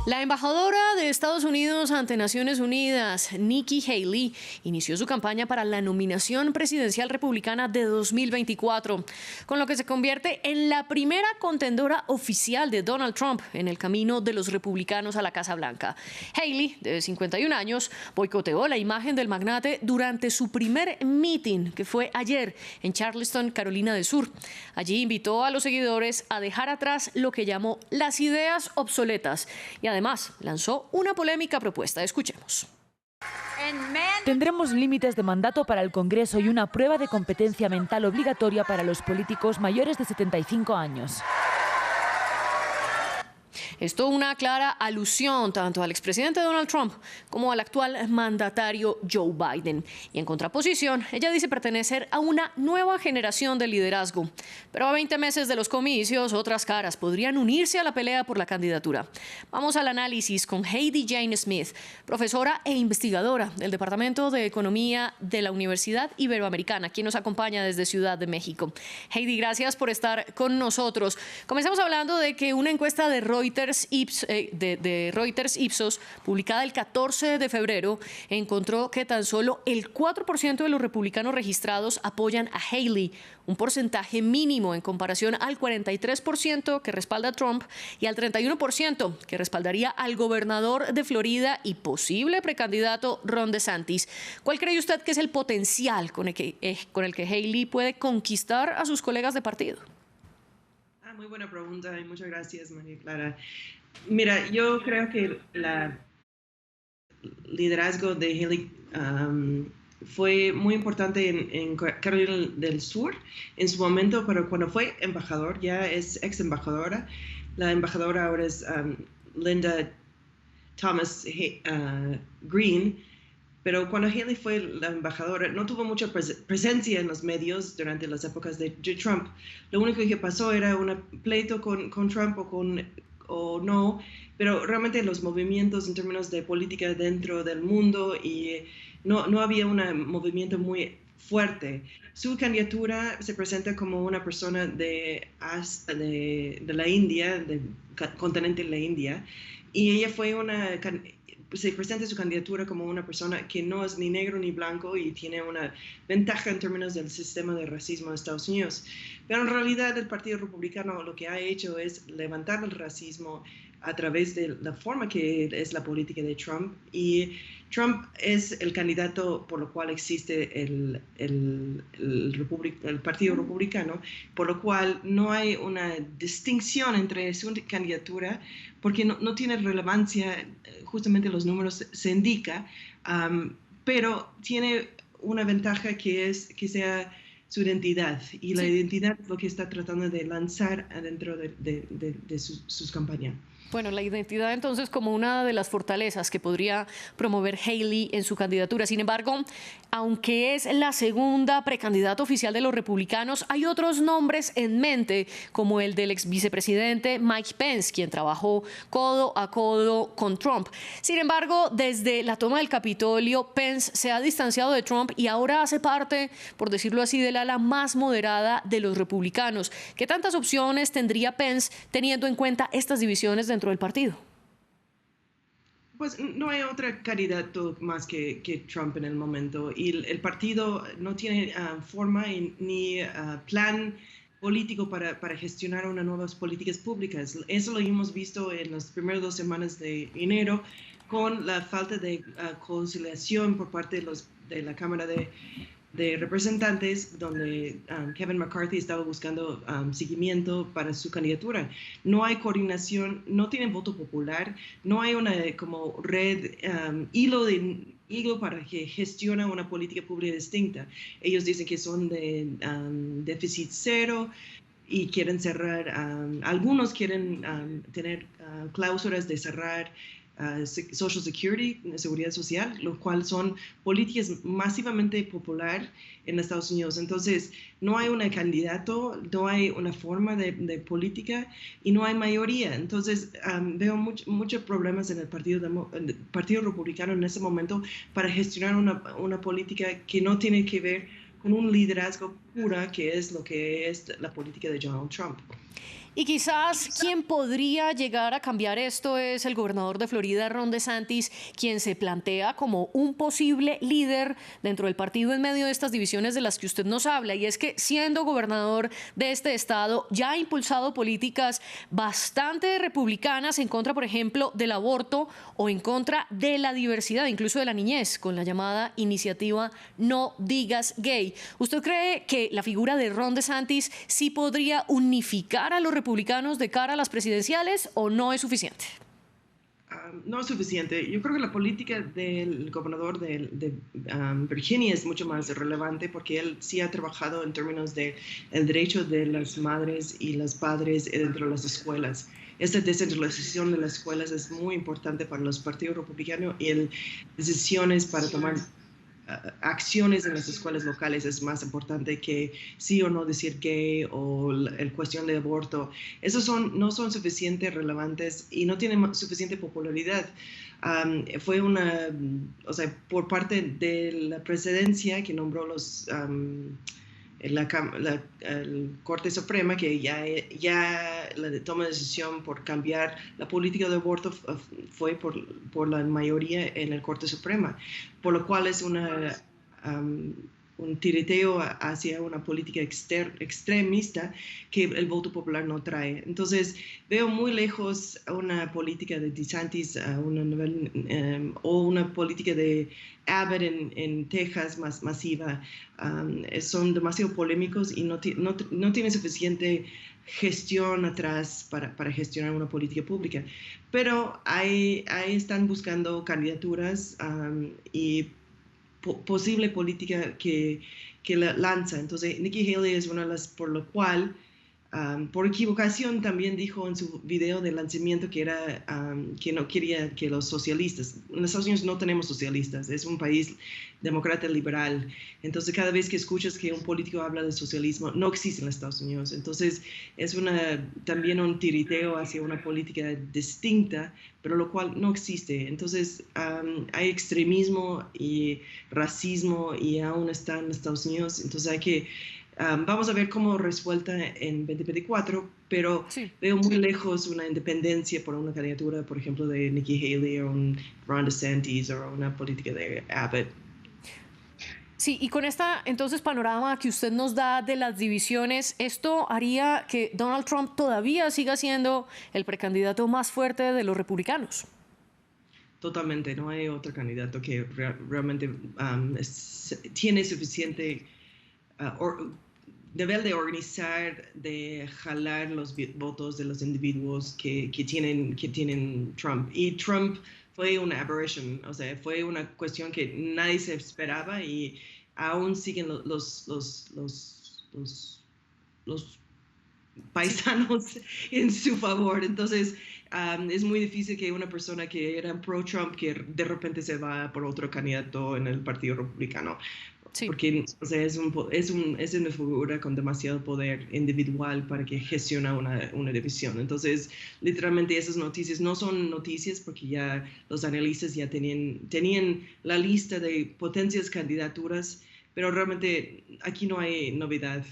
La embajadora de Estados Unidos ante Naciones Unidas, Nikki Haley, inició su campaña para la nominación presidencial republicana de 2024, con lo que se convierte en la primera contendora oficial de Donald Trump en el camino de los republicanos a la Casa Blanca. Haley, de 51 años, boicoteó la imagen del magnate durante su primer meeting, que fue ayer en Charleston, Carolina del Sur. Allí invitó a los seguidores a dejar atrás lo que llamó las ideas obsoletas y además lanzó una polémica propuesta. Escuchemos. Tendremos límites de mandato para el Congreso y una prueba de competencia mental obligatoria para los políticos mayores de 75 años. Esto una clara alusión tanto al expresidente Donald Trump como al actual mandatario Joe Biden. Y en contraposición, ella dice pertenecer a una nueva generación de liderazgo. Pero a 20 meses de los comicios, otras caras podrían unirse a la pelea por la candidatura. Vamos al análisis con Heidi Jane Smith, profesora e investigadora del Departamento de Economía de la Universidad Iberoamericana, quien nos acompaña desde Ciudad de México. Heidi, gracias por estar con nosotros. Comenzamos hablando de que una encuesta de Reuters Ipsos, publicada el 14 de febrero, encontró que tan solo el 4% de los republicanos registrados apoyan a Haley, un porcentaje mínimo en comparación al 43% que respalda a Trump y al 31% que respaldaría al gobernador de Florida y posible precandidato Ron DeSantis. ¿Cuál cree usted que es el potencial con el que Haley puede conquistar a sus colegas de partido? Muy buena pregunta y muchas gracias, María Clara. Mira, yo creo que el liderazgo de Haley fue muy importante en Carolina del Sur en su momento, pero cuando fue embajador, ya es ex embajadora. La embajadora ahora es Linda Thomas Green. Pero cuando Haley fue la embajadora, no tuvo mucha presencia en los medios durante las épocas de Trump. Lo único que pasó era un pleito con Trump o no, pero realmente los movimientos en términos de política dentro del mundo y no había un movimiento muy fuerte. Su candidatura se presenta como una persona de la India, del continente de la India, y ella se presenta su candidatura como una persona que no es ni negro ni blanco y tiene una ventaja en términos del sistema de racismo de Estados Unidos. Pero en realidad el Partido Republicano lo que ha hecho es levantar el racismo a través de la forma que es la política de Trump. Y Trump es el candidato por lo cual existe el Partido Republicano, por lo cual no hay una distinción entre su candidatura, porque no tiene relevancia, justamente los números se indican, pero tiene una ventaja que es que sea su identidad, y la identidad es lo que está tratando de lanzar adentro de sus campañas. Bueno, la identidad entonces como una de las fortalezas que podría promover Haley en su candidatura. Sin embargo, aunque es la segunda precandidata oficial de los republicanos, hay otros nombres en mente, como el del ex vicepresidente Mike Pence, quien trabajó codo a codo con Trump. Sin embargo, desde la toma del Capitolio, Pence se ha distanciado de Trump y ahora hace parte, por decirlo así, del ala más moderada de los republicanos. ¿Qué tantas opciones tendría Pence teniendo en cuenta estas divisiones dentro del partido? Pues no hay otro candidato más que Trump en el momento, y el partido no tiene forma ni plan político para gestionar unas nuevas políticas públicas. Eso lo hemos visto en las primeras 2 semanas de enero, con la falta de conciliación por parte de la Cámara de Representantes, donde Kevin McCarthy estaba buscando seguimiento para su candidatura. No hay coordinación, no tienen voto popular, no hay una como red, hilo para que gestione una política pública distinta. Ellos dicen que son de déficit cero y quieren cerrar, algunos quieren tener cláusulas de cerrar Social Security, seguridad social, lo cual son políticas masivamente popular en Estados Unidos. Entonces, no hay un candidato, no hay una forma de política y no hay mayoría. Entonces, veo muchos problemas en el Partido Republicano en ese momento para gestionar una política que no tiene que ver con un liderazgo pura, que es lo que es la política de Donald Trump. Y quizás quien podría llegar a cambiar esto es el gobernador de Florida, Ron DeSantis, quien se plantea como un posible líder dentro del partido en medio de estas divisiones de las que usted nos habla. Y es que siendo gobernador de este estado ya ha impulsado políticas bastante republicanas en contra, por ejemplo, del aborto o en contra de la diversidad, incluso de la niñez, con la llamada iniciativa No Digas Gay. ¿Usted cree que la figura de Ron DeSantis sí podría unificar a los republicanos de cara a las presidenciales o no es suficiente? No es suficiente. Yo creo que la política del gobernador de Virginia es mucho más relevante porque él sí ha trabajado en términos de el derecho de las madres y los padres dentro de las escuelas. Esta descentralización de las escuelas es muy importante para los partidos republicanos y decisiones para tomar acciones en las escuelas locales es más importante que sí o no decir gay o la cuestión de aborto. Esos no son suficientemente relevantes y no tienen suficiente popularidad. Por parte de la presidencia que nombró la Corte Suprema, que ya la toma de decisión por cambiar la política de aborto fue por la mayoría en la Corte Suprema, por lo cual es un tiriteo hacia una política extremista que el voto popular no trae. Entonces, veo muy lejos una política de DeSantis o una política de Abbott en Texas más masiva. Son demasiado polémicos y no tienen suficiente gestión atrás para gestionar una política pública. Pero ahí están buscando candidaturas y posible política que la lanza. Entonces, Nikki Haley es una de las por lo cual, por equivocación, también dijo en su video de lanzamiento que no quería que los socialistas, en Estados Unidos no tenemos socialistas, es un país demócrata liberal. Entonces, cada vez que escuchas que un político habla de socialismo, no existe en Estados Unidos. Entonces, es también un tiriteo hacia una política distinta, pero lo cual no existe. Entonces, hay extremismo y racismo y aún está en Estados Unidos. Entonces, vamos a ver cómo resuelta en 2024, pero sí, veo muy lejos una independencia por una candidatura, por ejemplo, de Nikki Haley o un Ron DeSantis o una política de Abbott. Sí, y con esta entonces panorama que usted nos da de las divisiones, ¿esto haría que Donald Trump todavía siga siendo el precandidato más fuerte de los republicanos? Totalmente, no hay otro candidato que realmente tiene suficiente nivel de organizar, de jalar los votos de los individuos que tienen Trump. Y Trump fue una aberration, o sea, fue una cuestión que nadie se esperaba y aún siguen los paisanos en su favor. Entonces, es muy difícil que una persona que era pro-Trump que de repente se va por otro candidato en el Partido Republicano. Sí. Porque o sea, es una figura con demasiado poder individual para que gestione una división. Entonces, literalmente esas noticias no son noticias porque ya los analistas ya tenían la lista de potenciales candidaturas, pero realmente aquí no hay novedad.